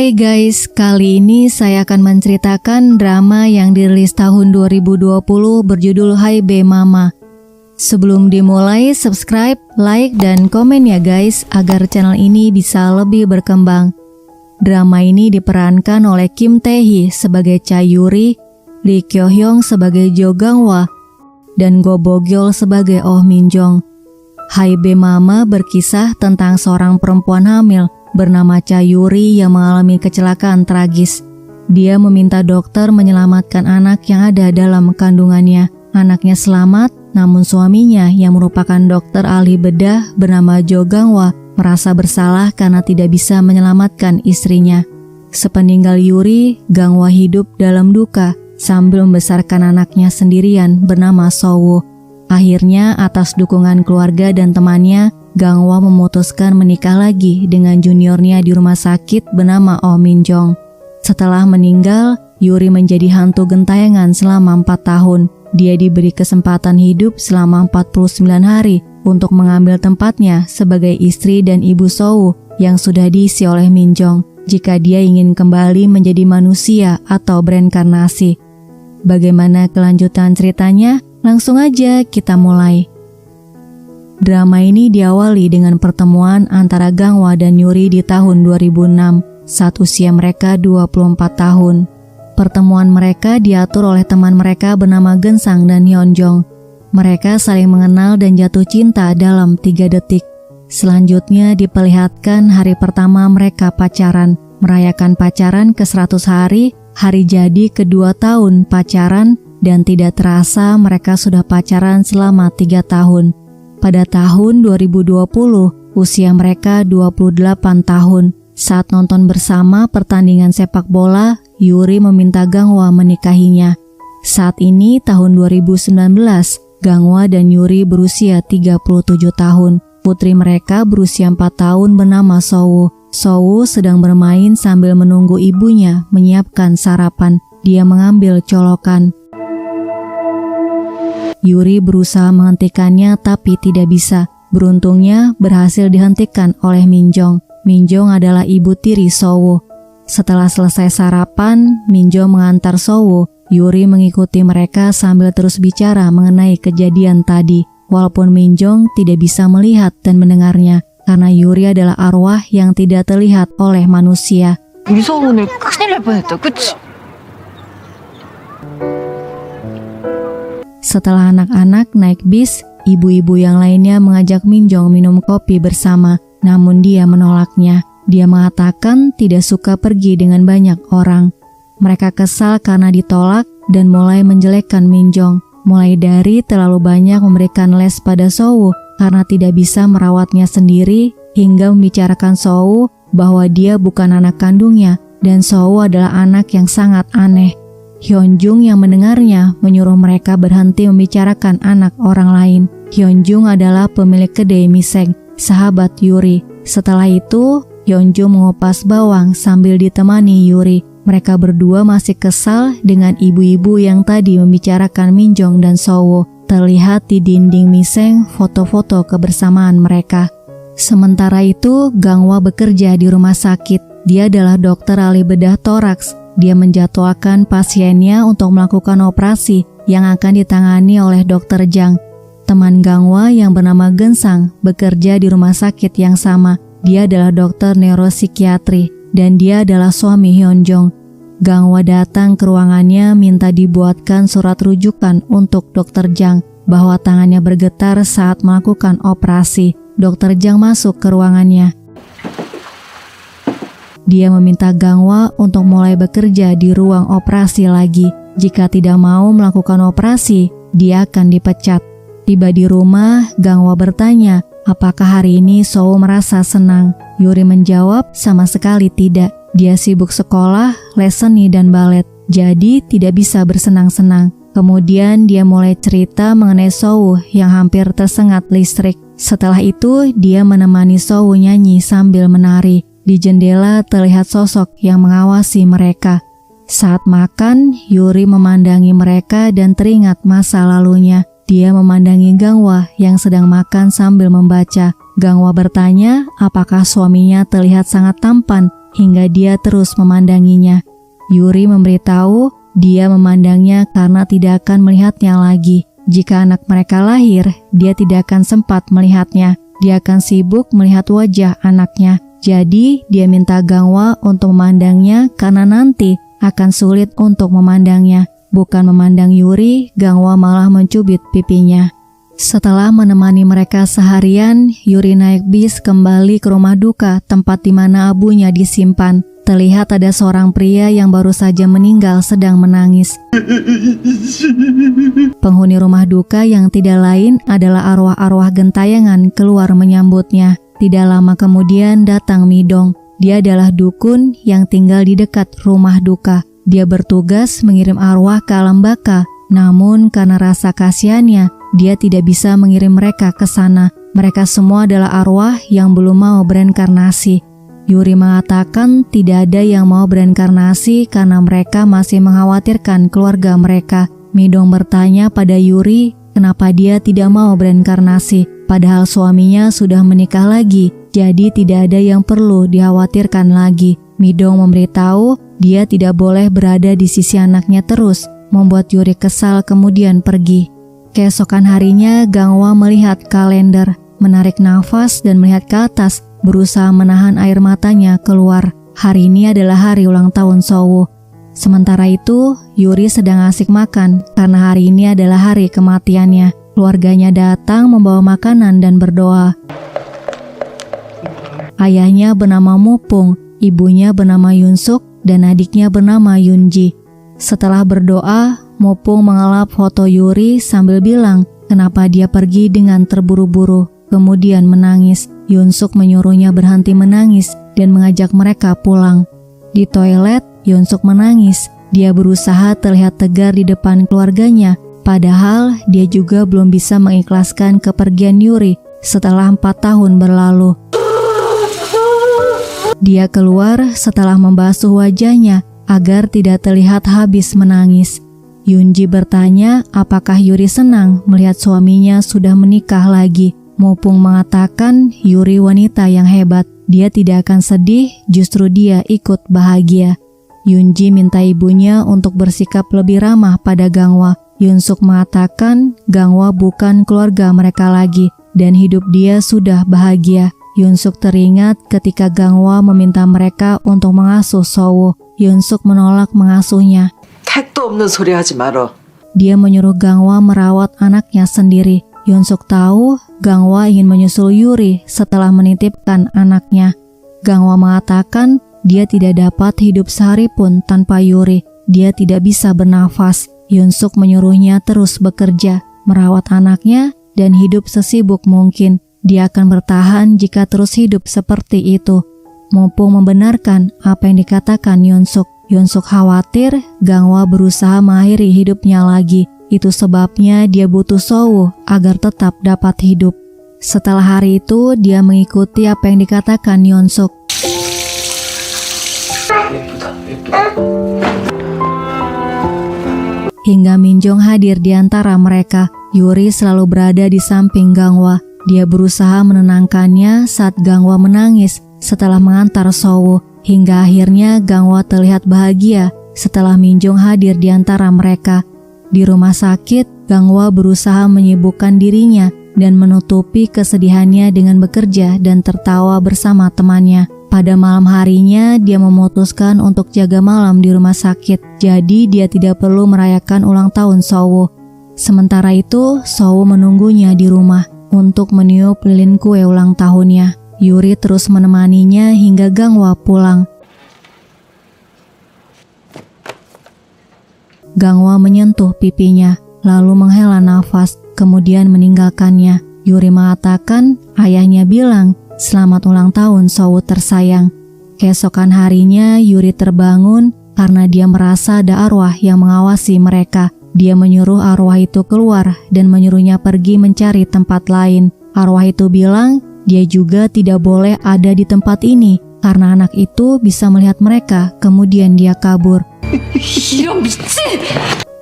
Hai guys, kali ini saya akan menceritakan drama yang dirilis tahun 2020 berjudul Hai Be Mama. Sebelum dimulai, subscribe, like, dan komen ya guys, agar channel ini bisa lebih berkembang. Drama ini diperankan oleh Kim Tae-hee sebagai Cha Yuri, Lee Kyo Hyung sebagai Jo Gang-hwa, dan Go Bo-gyeol sebagai Oh Min Jong. Hai Be Mama berkisah tentang seorang perempuan hamil bernama Cha Yuri yang mengalami kecelakaan tragis. Dia meminta dokter menyelamatkan anak yang ada dalam kandungannya. Anaknya selamat, namun suaminya yang merupakan dokter ahli bedah bernama Jo Gang-hwa merasa bersalah karena tidak bisa menyelamatkan istrinya. Sepeninggal Yuri, Gang-hwa hidup dalam duka sambil membesarkan anaknya sendirian bernama So-woo. Akhirnya, atas dukungan keluarga dan temannya, Gang-hwa memutuskan menikah lagi dengan juniornya di rumah sakit bernama Oh Min Jong. Setelah meninggal, Yuri menjadi hantu gentayangan selama 4 tahun. Dia diberi kesempatan hidup selama 49 hari untuk mengambil tempatnya sebagai istri dan ibu So-woo yang sudah diisi oleh Min Jong jika dia ingin kembali menjadi manusia atau bereinkarnasi. Bagaimana kelanjutan ceritanya? Langsung aja kita mulai. Drama ini diawali dengan pertemuan antara Gang-hwa dan Yuri di tahun 2006 saat usia mereka 24 tahun. Pertemuan mereka diatur oleh teman mereka bernama Geun-sang dan Hyun-jong. Mereka saling mengenal dan jatuh cinta dalam 3 detik. Selanjutnya diperlihatkan hari pertama mereka pacaran, merayakan pacaran ke 100 hari, hari jadi kedua tahun pacaran, dan tidak terasa mereka sudah pacaran selama 3 tahun. Pada tahun 2020, usia mereka 28 tahun. Saat nonton bersama pertandingan sepak bola, Yuri meminta Gang-hwa menikahinya. Saat ini tahun 2019, Gang-hwa dan Yuri berusia 37 tahun. Putri mereka berusia 4 tahun bernama So-woo. So-woo sedang bermain sambil menunggu ibunya menyiapkan sarapan. Dia mengambil colokan. Yuri berusaha menghentikannya tapi tidak bisa. Beruntungnya berhasil dihentikan oleh Min Jong. Min Jong adalah ibu tiri So-woo. Setelah selesai sarapan, Min Jong mengantar So-woo. Yuri mengikuti mereka sambil terus bicara mengenai kejadian tadi. Walaupun Min Jong tidak bisa melihat dan mendengarnya, karena Yuri adalah arwah yang tidak terlihat oleh manusia. 무서우네. 큰일 날 뻔했다. 그치? Setelah anak-anak naik bis, ibu-ibu yang lainnya mengajak Min Jong minum kopi bersama, namun dia menolaknya. Dia mengatakan tidak suka pergi dengan banyak orang. Mereka kesal karena ditolak dan mulai menjelekkan Min Jong, mulai dari terlalu banyak memberikan les pada So-woo karena tidak bisa merawatnya sendiri, hingga membicarakan So-woo bahwa dia bukan anak kandungnya dan So-woo adalah anak yang sangat aneh. Hyun-jung yang mendengarnya menyuruh mereka berhenti membicarakan anak orang lain. Hyun-jung adalah pemilik kedai Miseng, sahabat Yuri. Setelah itu, Hyun-jung mengupas bawang sambil ditemani Yuri. Mereka berdua masih kesal dengan ibu-ibu yang tadi membicarakan Min Jong dan So-woo. Terlihat di dinding Miseng foto-foto kebersamaan mereka. Sementara itu, Gang-hwa bekerja di rumah sakit. Dia adalah dokter ahli bedah toraks. Dia menjadwalkan pasiennya untuk melakukan operasi yang akan ditangani oleh dokter Jang. Teman Gang-hwa yang bernama Geun-sang bekerja di rumah sakit yang sama. Dia adalah dokter neuropsikiatri dan dia adalah suami Hyun-jong. Gang-hwa datang ke ruangannya minta dibuatkan surat rujukan untuk dokter Jang bahwa tangannya bergetar saat melakukan operasi. Dokter Jang masuk ke ruangannya. Dia meminta Gang-hwa untuk mulai bekerja di ruang operasi lagi. Jika tidak mau melakukan operasi, dia akan dipecat. Tiba di rumah, Gang-hwa bertanya, apakah hari ini So-woo merasa senang? Yuri menjawab, sama sekali tidak. Dia sibuk sekolah, les seni dan balet, jadi tidak bisa bersenang-senang. Kemudian dia mulai cerita mengenai So-woo yang hampir tersengat listrik. Setelah itu, dia menemani So-woo nyanyi sambil menari. Di jendela terlihat sosok yang mengawasi mereka. Saat makan, Yuri memandangi mereka dan teringat masa lalunya. Dia memandangi Gang-hwa yang sedang makan sambil membaca. Gangwa bertanya apakah suaminya terlihat sangat tampan hingga dia terus memandanginya. Yuri memberitahu dia memandangnya karena tidak akan melihatnya lagi. Jika anak mereka lahir, dia tidak akan sempat melihatnya. Dia akan sibuk melihat wajah anaknya. Jadi, dia minta Gangwa untuk memandangnya karena nanti akan sulit untuk memandangnya. Bukan memandang Yuri, Gangwa malah mencubit pipinya. Setelah menemani mereka seharian, Yuri naik bis kembali ke rumah duka, tempat di mana abunya disimpan. Terlihat ada seorang pria yang baru saja meninggal sedang menangis. Penghuni rumah duka yang tidak lain adalah arwah-arwah gentayangan keluar menyambutnya. Tidak lama kemudian datang Midong. Dia adalah dukun yang tinggal di dekat rumah duka. Dia bertugas mengirim arwah ke alam baka. Namun karena rasa kasihannya, dia tidak bisa mengirim mereka ke sana. Mereka semua adalah arwah yang belum mau bereinkarnasi. Yuri mengatakan tidak ada yang mau bereinkarnasi karena mereka masih mengkhawatirkan keluarga mereka. Midong bertanya pada Yuri kenapa dia tidak mau bereinkarnasi, padahal suaminya sudah menikah lagi, jadi tidak ada yang perlu dikhawatirkan lagi. Midong memberitahu dia tidak boleh berada di sisi anaknya terus, membuat Yuri kesal kemudian pergi. Keesokan harinya Gangwa melihat kalender, menarik nafas dan melihat ke atas, berusaha menahan air matanya keluar. Hari ini adalah hari ulang tahun Sowo. Sementara itu, Yuri sedang asik makan karena hari ini adalah hari kematiannya. Keluarganya datang membawa makanan dan berdoa. Ayahnya bernama Mupung, ibunya bernama Yunsuk, dan adiknya bernama Yunji. Setelah berdoa, Mupung mengelap foto Yuri sambil bilang kenapa dia pergi dengan terburu-buru, kemudian menangis. Yunsuk menyuruhnya berhenti menangis dan mengajak mereka pulang. Di toilet, Yunsuk menangis. Dia berusaha terlihat tegar di depan keluarganya, padahal dia juga belum bisa mengikhlaskan kepergian Yuri setelah 4 tahun berlalu. Dia keluar setelah membasuh wajahnya agar tidak terlihat habis menangis. Yunji bertanya apakah Yuri senang melihat suaminya sudah menikah lagi. Mupung mengatakan Yuri wanita yang hebat. Dia tidak akan sedih, justru dia ikut bahagia. Yunji minta ibunya untuk bersikap lebih ramah pada Gangwa. Yunsuk mengatakan Gangwa bukan keluarga mereka lagi dan hidup dia sudah bahagia. Yunsuk teringat ketika Gangwa meminta mereka untuk mengasuh Sowo. Yunsuk menolak mengasuhnya. 택도 없는 소리 하지 말어. Dia menyuruh Gangwa merawat anaknya sendiri. Yunsuk tahu Gangwa ingin menyusul Yuri setelah menitipkan anaknya. Gangwa mengatakan dia tidak dapat hidup sehari pun tanpa Yuri. Dia tidak bisa bernafas. Yunsuk menyuruhnya terus bekerja, merawat anaknya, dan hidup sesibuk mungkin. Dia akan bertahan jika terus hidup seperti itu. Mumpung membenarkan apa yang dikatakan Yunsuk. Yunsuk khawatir Gangwa berusaha mengakhiri hidupnya lagi. Itu sebabnya dia butuh Sowo agar tetap dapat hidup. Setelah hari itu, dia mengikuti apa yang dikatakan Yunsuk. Hingga Minjong hadir di antara mereka, Yuri selalu berada di samping Gangwa. Dia berusaha menenangkannya saat Gangwa menangis setelah mengantar Sowo. Hingga akhirnya Gangwa terlihat bahagia setelah Minjong hadir di antara mereka. Di rumah sakit, Gangwa berusaha menyibukkan dirinya dan menutupi kesedihannya dengan bekerja dan tertawa bersama temannya. Pada malam harinya, dia memutuskan untuk jaga malam di rumah sakit, jadi dia tidak perlu merayakan ulang tahun Sowo. Sementara itu, Sowo menunggunya di rumah untuk meniup lilin kue ulang tahunnya. Yuri terus menemaninya hingga Gangwa pulang. Gangwa menyentuh pipinya, lalu menghela nafas, kemudian meninggalkannya. Yuri mengatakan ayahnya bilang, "Selamat ulang tahun Sowo tersayang." Keesokan harinya Yuri terbangun karena dia merasa ada arwah yang mengawasi mereka. Dia menyuruh arwah itu keluar dan menyuruhnya pergi mencari tempat lain. Arwah itu bilang dia juga tidak boleh ada di tempat ini karena anak itu bisa melihat mereka, kemudian dia kabur.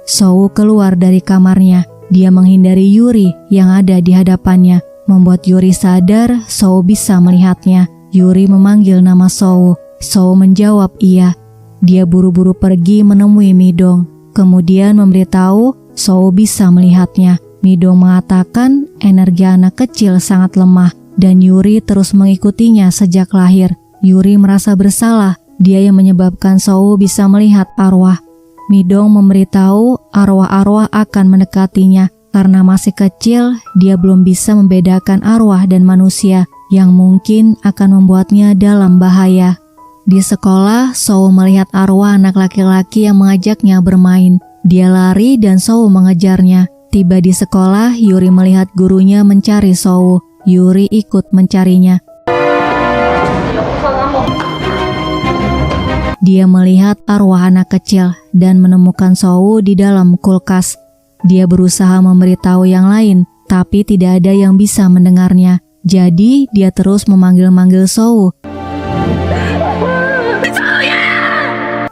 Sowo keluar dari kamarnya. Dia menghindari Yuri yang ada di hadapannya. membuat Yuri sadar Sou bisa melihatnya. Yuri memanggil nama Sou. Sou menjawab iya. Dia buru-buru pergi menemui Midong, kemudian memberitahu Sou bisa melihatnya. Midong mengatakan energi anak kecil sangat lemah dan Yuri terus mengikutinya sejak lahir. Yuri merasa bersalah, dia yang menyebabkan Sou bisa melihat arwah. Midong memberitahu arwah-arwah akan mendekatinya. Karena masih kecil, dia belum bisa membedakan arwah dan manusia yang mungkin akan membuatnya dalam bahaya. Di sekolah, Sou melihat arwah anak laki-laki yang mengajaknya bermain. Dia lari dan Sou mengejarnya. Tiba di sekolah, Yuri melihat gurunya mencari Sou. Yuri ikut mencarinya. Dia melihat arwah anak kecil dan menemukan Sou di dalam kulkas. Dia berusaha memberitahu yang lain, tapi tidak ada yang bisa mendengarnya. Jadi, dia terus memanggil-manggil Sou.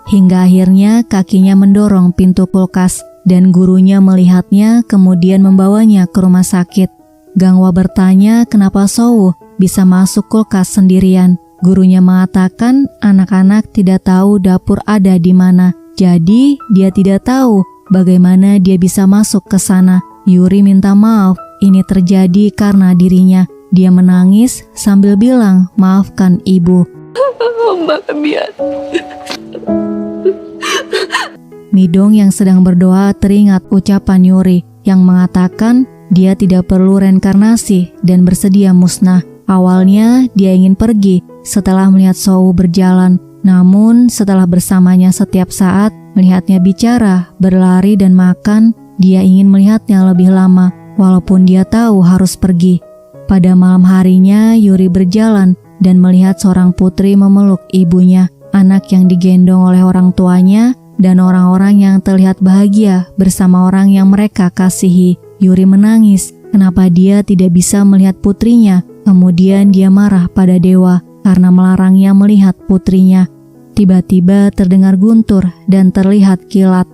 Hingga akhirnya kakinya mendorong pintu kulkas dan gurunya melihatnya kemudian membawanya ke rumah sakit. Gangwa bertanya kenapa Sou bisa masuk kulkas sendirian. Gurunya mengatakan anak-anak tidak tahu dapur ada di mana. Jadi, dia tidak tahu bagaimana dia bisa masuk ke sana. Yuri minta maaf, ini terjadi karena dirinya. Dia menangis sambil bilang, "Maafkan ibu." Midong yang sedang berdoa teringat ucapan Yuri yang mengatakan dia tidak perlu reinkarnasi dan bersedia musnah. Awalnya dia ingin pergi setelah melihat Sou berjalan, namun setelah bersamanya setiap saat, melihatnya bicara, berlari dan makan, dia ingin melihatnya lebih lama, walaupun dia tahu harus pergi. Pada malam harinya, Yuri berjalan dan melihat seorang putri memeluk ibunya, anak yang digendong oleh orang tuanya, dan orang-orang yang terlihat bahagia bersama orang yang mereka kasihi. Yuri menangis, kenapa dia tidak bisa melihat putrinya? Kemudian dia marah pada dewa karena melarangnya melihat putrinya. Tiba-tiba terdengar guntur dan terlihat kilat.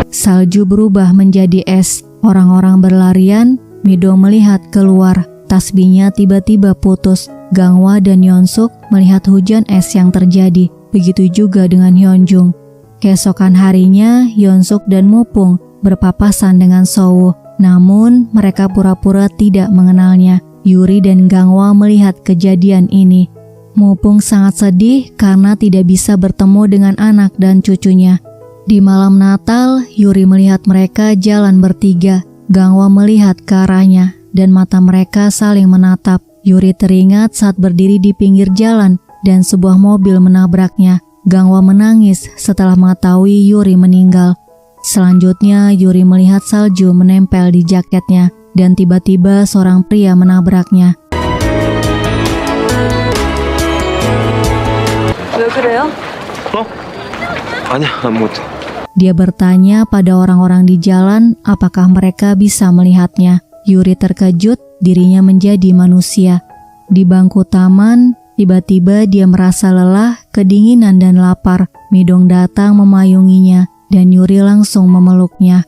Salju berubah menjadi es. Orang-orang berlarian. Midong melihat keluar. Tasbihnya tiba-tiba putus. Gangwa dan Yeonsuk melihat hujan es yang terjadi. Begitu juga dengan Hyunjung. Keesokan harinya, Yeonsuk dan Mupung berpapasan dengan Sou. Namun, mereka pura-pura tidak mengenalnya. Yuri dan Gangwa melihat kejadian ini. Mupung sangat sedih karena tidak bisa bertemu dengan anak dan cucunya. Di malam Natal, Yuri melihat mereka jalan bertiga. Gangwa melihat ke arahnya dan mata mereka saling menatap. Yuri teringat saat berdiri di pinggir jalan dan sebuah mobil menabraknya. Gangwa menangis setelah mengetahui Yuri meninggal. Selanjutnya, Yuri melihat salju menempel di jaketnya. Dan tiba-tiba seorang pria menabraknya. 왜 그래요? 아니야, 아무것도. Dia bertanya pada orang-orang di jalan apakah mereka bisa melihatnya. Yuri terkejut, dirinya menjadi manusia. Di bangku taman, tiba-tiba dia merasa lelah, kedinginan dan lapar. Midong datang memayunginya dan Yuri langsung memeluknya.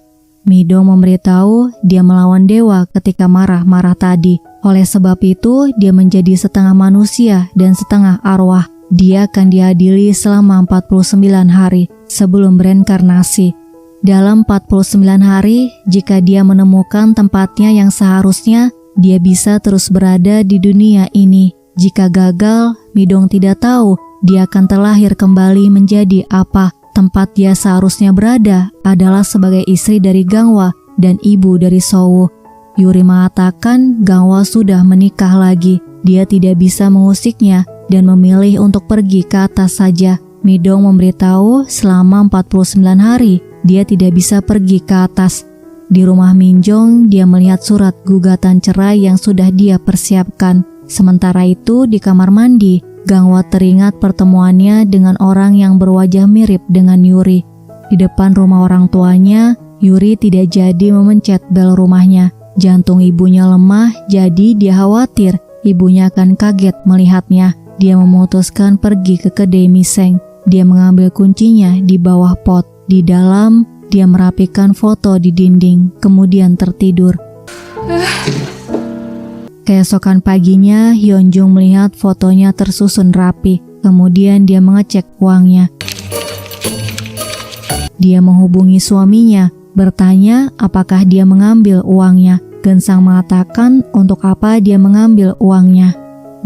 Midong memberitahu dia melawan dewa ketika marah-marah tadi. Oleh sebab itu, dia menjadi setengah manusia dan setengah arwah. Dia akan diadili selama 49 hari sebelum bereinkarnasi. Dalam 49 hari, jika dia menemukan tempatnya yang seharusnya, dia bisa terus berada di dunia ini. Jika gagal, Midong tidak tahu dia akan terlahir kembali menjadi apa. Tempat dia seharusnya berada adalah sebagai istri dari Gangwa dan ibu dari Sou. Yuri mengatakan Gangwa sudah menikah lagi. Dia tidak bisa mengusiknya dan memilih untuk pergi ke atas saja. Midong memberitahu selama 49 hari dia tidak bisa pergi ke atas. Di rumah Minjong, dia melihat surat gugatan cerai yang sudah dia persiapkan. Sementara itu di kamar mandi, Gangwa teringat pertemuannya dengan orang yang berwajah mirip dengan Yuri. Di depan rumah orang tuanya, Yuri tidak jadi memencet bel rumahnya. Jantung ibunya lemah, jadi dia khawatir ibunya akan kaget melihatnya. Dia memutuskan pergi ke kedai miseng. Dia mengambil kuncinya di bawah pot. Di dalam, dia merapikan foto di dinding, kemudian tertidur. Keesokan paginya, Hyunjung melihat fotonya tersusun rapi, kemudian dia mengecek uangnya. Dia menghubungi suaminya, bertanya apakah dia mengambil uangnya. Gensang mengatakan untuk apa dia mengambil uangnya.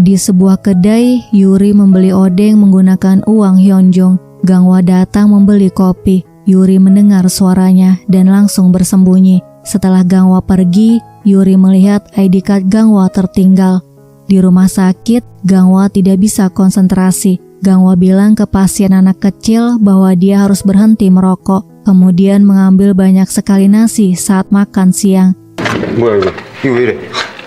Di sebuah kedai, Yuri membeli odeng menggunakan uang Hyunjung. Gangwa datang membeli kopi. Yuri mendengar suaranya dan langsung bersembunyi. Setelah Gangwa pergi, Yuri melihat ID card Gangwa tertinggal. Di rumah sakit, Gangwa tidak bisa konsentrasi. Gangwa bilang ke pasien anak kecil bahwa dia harus berhenti merokok, kemudian mengambil banyak sekali nasi saat makan siang.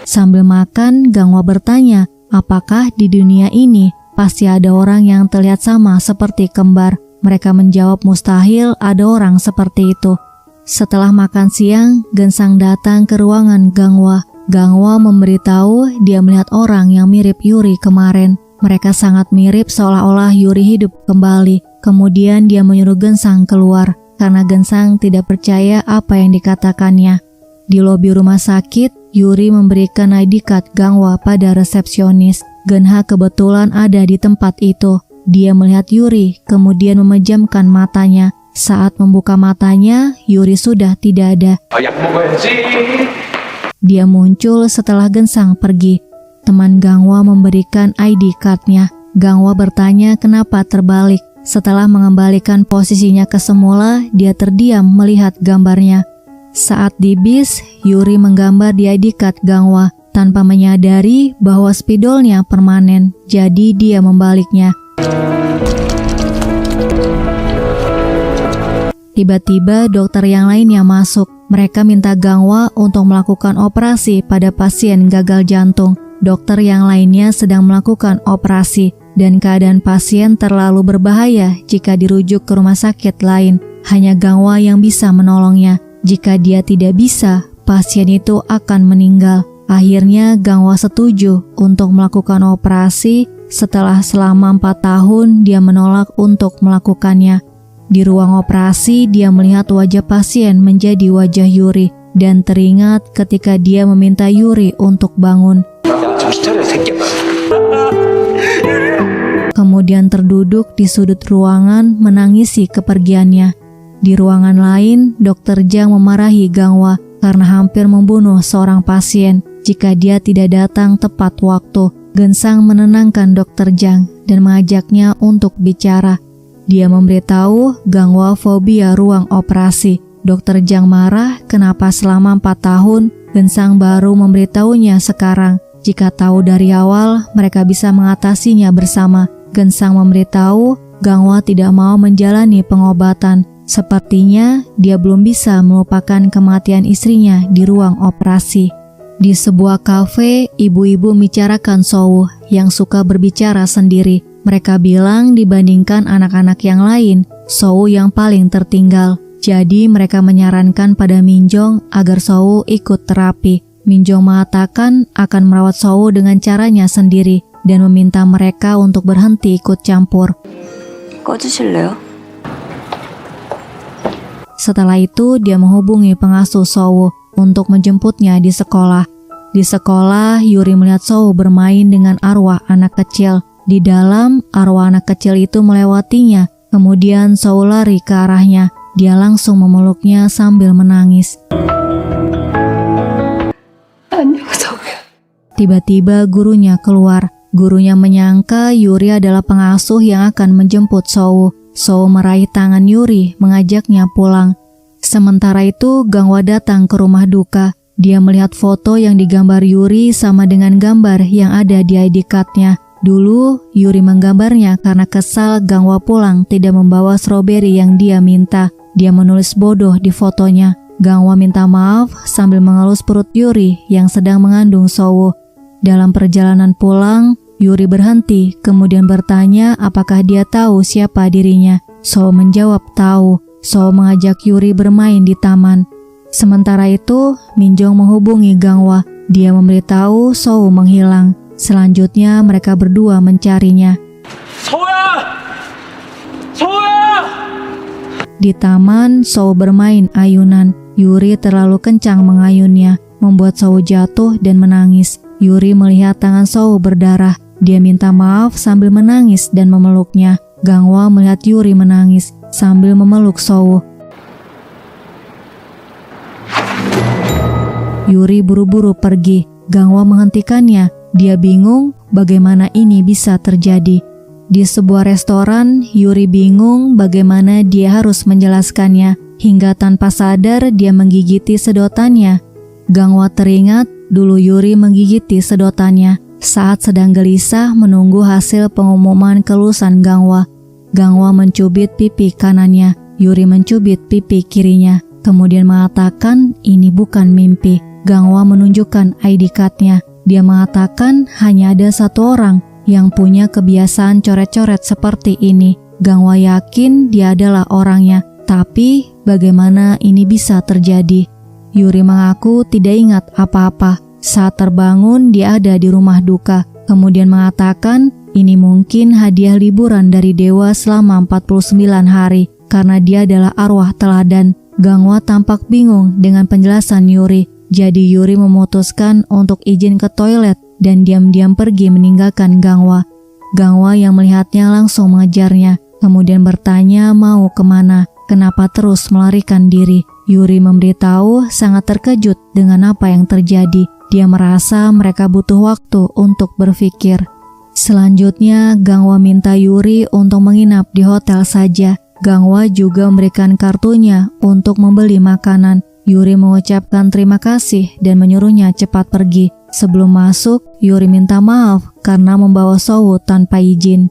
Sambil makan, Gangwa bertanya, apakah di dunia ini pasti ada orang yang terlihat sama seperti kembar? Mereka menjawab mustahil ada orang seperti itu. Setelah makan siang, Gensang datang ke ruangan Gangwa. Gangwa memberitahu dia melihat orang yang mirip Yuri kemarin. Mereka sangat mirip seolah-olah Yuri hidup kembali. Kemudian dia menyuruh Gensang keluar karena Gensang tidak percaya apa yang dikatakannya. Di lobi rumah sakit, Yuri memberikan ID card Gangwa pada resepsionis. Genha kebetulan ada di tempat itu. Dia melihat Yuri, kemudian memejamkan matanya. Saat membuka matanya, Yuri sudah tidak ada. Dia muncul setelah Gensang pergi. Teman Gangwa memberikan ID card-nya. Gangwa bertanya kenapa terbalik. Setelah mengembalikan posisinya ke semula, dia terdiam melihat gambarnya. Saat di bis, Yuri menggambar di ID card Gangwa tanpa menyadari bahwa spidolnya permanen, jadi dia membaliknya. Tiba-tiba dokter yang lainnya masuk. Mereka minta Gangwa untuk melakukan operasi pada pasien gagal jantung. Dokter yang lainnya sedang melakukan operasi dan keadaan pasien terlalu berbahaya jika dirujuk ke rumah sakit lain. Hanya Gangwa yang bisa menolongnya. Jika dia tidak bisa, pasien itu akan meninggal. Akhirnya Gangwa setuju untuk melakukan operasi. Setelah selama 4 tahun dia menolak untuk melakukannya. Di ruang operasi dia melihat wajah pasien menjadi wajah Yuri dan teringat ketika dia meminta Yuri untuk bangun. Kemudian terduduk di sudut ruangan menangisi kepergiannya. Di ruangan lain, Dr. Jang memarahi Gangwa karena hampir membunuh seorang pasien jika dia tidak datang tepat waktu. Gensang menenangkan Dr. Jang dan mengajaknya untuk bicara. Dia memberitahu Gangwa fobia ruang operasi. Dr. Jang marah kenapa selama 4 tahun Gensang baru memberitahunya sekarang. Jika tahu dari awal, mereka bisa mengatasinya bersama. Gensang memberitahu Gangwa tidak mau menjalani pengobatan. Sepertinya dia belum bisa melupakan kematian istrinya di ruang operasi. Di sebuah kafe, ibu-ibu membicarakan Sowu yang suka berbicara sendiri. Mereka bilang dibandingkan anak-anak yang lain, Sowu yang paling tertinggal. Jadi mereka menyarankan pada Minjong agar Sowu ikut terapi. Minjong mengatakan akan merawat Sowu dengan caranya sendiri dan meminta mereka untuk berhenti ikut campur. 꺼주실래요? Setelah itu dia menghubungi pengasuh Sowu untuk menjemputnya di sekolah. Di sekolah, Yuri melihat Sowu bermain dengan arwah anak kecil. Di dalam, arwah anak kecil itu melewatinya. Kemudian Sowu lari ke arahnya. Dia langsung memeluknya sambil menangis. Tiba-tiba gurunya keluar. Gurunya menyangka Yuri adalah pengasuh yang akan menjemput Sowu. Sowu meraih tangan Yuri, mengajaknya pulang. Sementara itu, Gangwa datang ke rumah duka. Dia melihat foto yang digambar Yuri sama dengan gambar yang ada di ID card-nya. Dulu, Yuri menggambarnya karena kesal Gangwa pulang tidak membawa stroberi yang dia minta. Dia menulis bodoh di fotonya. Gangwa minta maaf sambil mengelus perut Yuri yang sedang mengandung Sowu. Dalam perjalanan pulang, Yuri berhenti, kemudian bertanya apakah dia tahu siapa dirinya. Sowu menjawab tahu. Sowu mengajak Yuri bermain di taman. Sementara itu, Minjong menghubungi Gangwa. Dia memberitahu Sowu menghilang. Selanjutnya mereka berdua mencarinya. Di taman, Soo bermain ayunan. Yuri terlalu kencang mengayunnya, membuat Soo jatuh dan menangis. Yuri melihat tangan Soo berdarah. Dia minta maaf sambil menangis dan memeluknya. Gangwa melihat Yuri menangis sambil memeluk Soo. Yuri buru-buru pergi. Gangwa menghentikannya. Dia bingung bagaimana ini bisa terjadi. Di sebuah restoran, Yuri bingung bagaimana dia harus menjelaskannya, hingga tanpa sadar dia menggigiti sedotannya. Gangwa teringat dulu Yuri menggigiti sedotannya saat sedang gelisah menunggu hasil pengumuman kelulusan Gangwa. Gangwa mencubit pipi kanannya, Yuri mencubit pipi kirinya, kemudian mengatakan ini bukan mimpi. Gangwa menunjukkan ID card-nya. Dia mengatakan hanya ada satu orang yang punya kebiasaan coret-coret seperti ini. Gangwa yakin dia adalah orangnya, tapi bagaimana ini bisa terjadi? Yuri mengaku tidak ingat apa-apa. Saat terbangun dia ada di rumah duka, kemudian mengatakan ini mungkin hadiah liburan dari dewa selama 49 hari karena dia adalah arwah teladan. Gangwa tampak bingung dengan penjelasan Yuri, jadi Yuri memutuskan untuk izin ke toilet dan diam-diam pergi meninggalkan Gangwa. Gangwa yang melihatnya langsung mengejarnya, kemudian bertanya mau kemana, kenapa terus melarikan diri. Yuri memberitahu sangat terkejut dengan apa yang terjadi. Dia merasa mereka butuh waktu untuk berpikir. Selanjutnya, Gangwa minta Yuri untuk menginap di hotel saja. Gangwa juga memberikan kartunya untuk membeli makanan. Yuri mengucapkan terima kasih dan menyuruhnya cepat pergi. Sebelum masuk, Yuri minta maaf karena membawa Soo tanpa izin.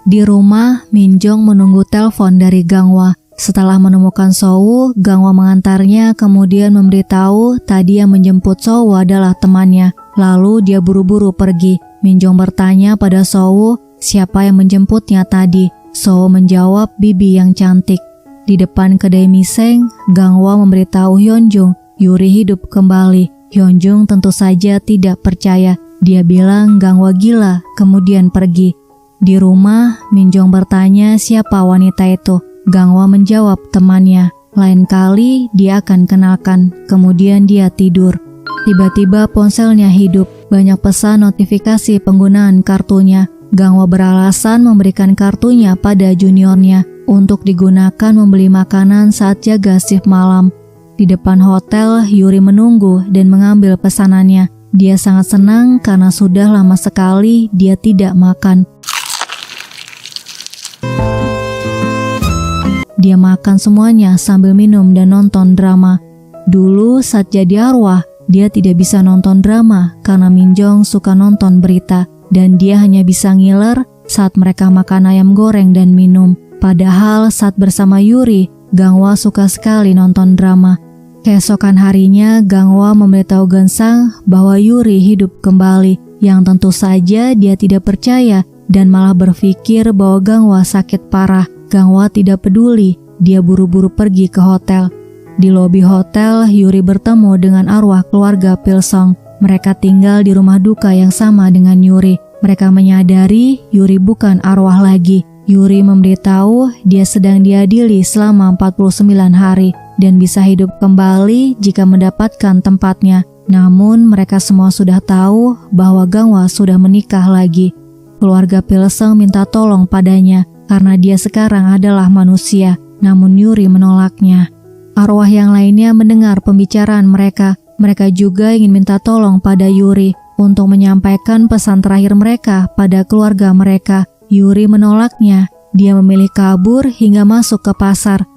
Di rumah, Minjong menunggu telepon dari Gangwa. Setelah menemukan Soo, Gangwa mengantarnya kemudian memberitahu tadi yang menjemput Soo adalah temannya. Lalu dia buru-buru pergi. Minjong bertanya pada Soo siapa yang menjemputnya tadi. Soo menjawab bibi yang cantik. Di depan kedai miseng, Gangwa memberitahu Hyunjung Yuri hidup kembali. Hyunjung tentu saja tidak percaya. Dia bilang Gangwa gila, kemudian pergi. Di rumah, Minjong bertanya siapa wanita itu. Gangwa menjawab temannya. Lain kali dia akan kenalkan. Kemudian dia tidur. Tiba-tiba ponselnya hidup. Banyak pesan notifikasi penggunaan kartunya. Gangwa beralasan memberikan kartunya pada juniornya untuk digunakan membeli makanan saat jaga shift malam. Di depan hotel, Yuri menunggu dan mengambil pesanannya. Dia sangat senang karena sudah lama sekali dia tidak makan. Dia makan semuanya sambil minum dan nonton drama. Dulu saat jadi arwah, dia tidak bisa nonton drama karena Minjong suka nonton berita dan dia hanya bisa ngiler saat mereka makan ayam goreng dan minum. Padahal saat bersama Yuri, Gangwa suka sekali nonton drama. Keesokan harinya, Gangwa memberitahu Gengsang bahwa Yuri hidup kembali, yang tentu saja dia tidak percaya dan malah berpikir bahwa Gangwa sakit parah. Gangwa tidak peduli, dia buru-buru pergi ke hotel. Di lobi hotel, Yuri bertemu dengan arwah keluarga Pilsong. Mereka tinggal di rumah duka yang sama dengan Yuri. Mereka menyadari Yuri bukan arwah lagi. Yuri memberitahu dia sedang diadili selama 49 hari dan bisa hidup kembali jika mendapatkan tempatnya. Namun mereka semua sudah tahu bahwa Gangwa sudah menikah lagi. Keluarga Pilseng minta tolong padanya karena dia sekarang adalah manusia, namun Yuri menolaknya. Arwah yang lainnya mendengar pembicaraan mereka. Mereka juga ingin minta tolong pada Yuri untuk menyampaikan pesan terakhir mereka pada keluarga mereka. Yuri menolaknya. Dia memilih kabur hingga masuk ke pasar.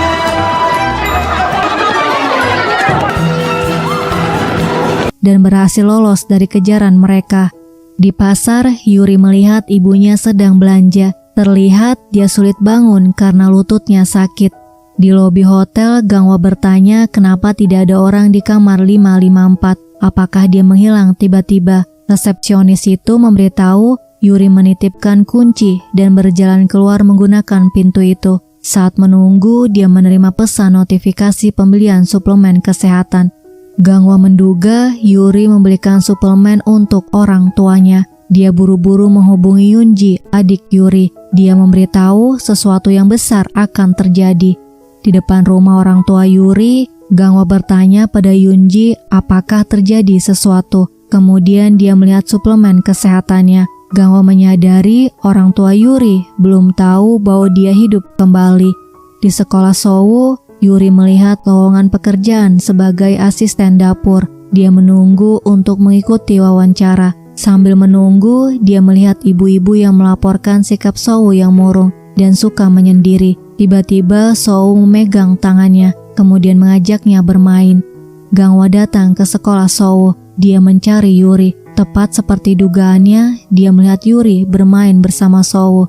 Dan berhasil lolos dari kejaran mereka. Di pasar, Yuri melihat ibunya sedang belanja. Terlihat dia sulit bangun karena lututnya sakit. Di lobi hotel, Gangwa bertanya kenapa tidak ada orang di kamar 554. Apakah dia menghilang tiba-tiba? Resepsionis itu memberitahu Yuri menitipkan kunci dan berjalan keluar menggunakan pintu itu. Saat menunggu, dia menerima pesan notifikasi pembelian suplemen kesehatan. Gangwa menduga Yuri membelikan suplemen untuk orang tuanya. Dia buru-buru menghubungi Yunji, adik Yuri. Dia memberitahu sesuatu yang besar akan terjadi. Di depan rumah orang tua Yuri, Gangwa bertanya pada Yunji apakah terjadi sesuatu. Kemudian dia melihat suplemen kesehatannya. Gangwa menyadari orang tua Yuri belum tahu bahwa dia hidup kembali. Di sekolah Sowu, Yuri melihat lowongan pekerjaan sebagai asisten dapur. Dia menunggu untuk mengikuti wawancara. Sambil menunggu, dia melihat ibu-ibu yang melaporkan sikap Sowu yang murung dan suka menyendiri. Tiba-tiba Sowu memegang tangannya, kemudian mengajaknya bermain. Gangwa datang ke sekolah Sowu. Dia mencari Yuri. Tepat seperti dugaannya, dia melihat Yuri bermain bersama Sowu.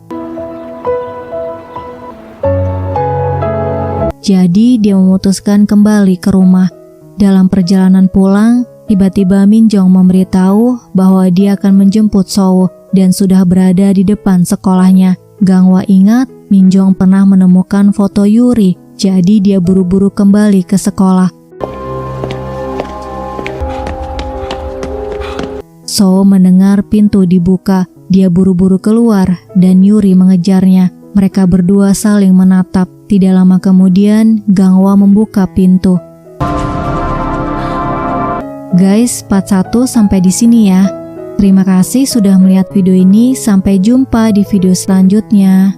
Jadi dia memutuskan kembali ke rumah. Dalam perjalanan pulang, tiba-tiba Minjong memberitahu bahwa dia akan menjemput Sowu dan sudah berada di depan sekolahnya. Gangwa ingat Minjong pernah menemukan foto Yuri, jadi dia buru-buru kembali ke sekolah. Sowu mendengar pintu dibuka. Dia buru-buru keluar dan Yuri mengejarnya. Mereka berdua saling menatap. Tidak lama kemudian, Gangwa membuka pintu. Guys, part 1 sampai di sini ya. Terima kasih sudah melihat video ini. Sampai jumpa di video selanjutnya.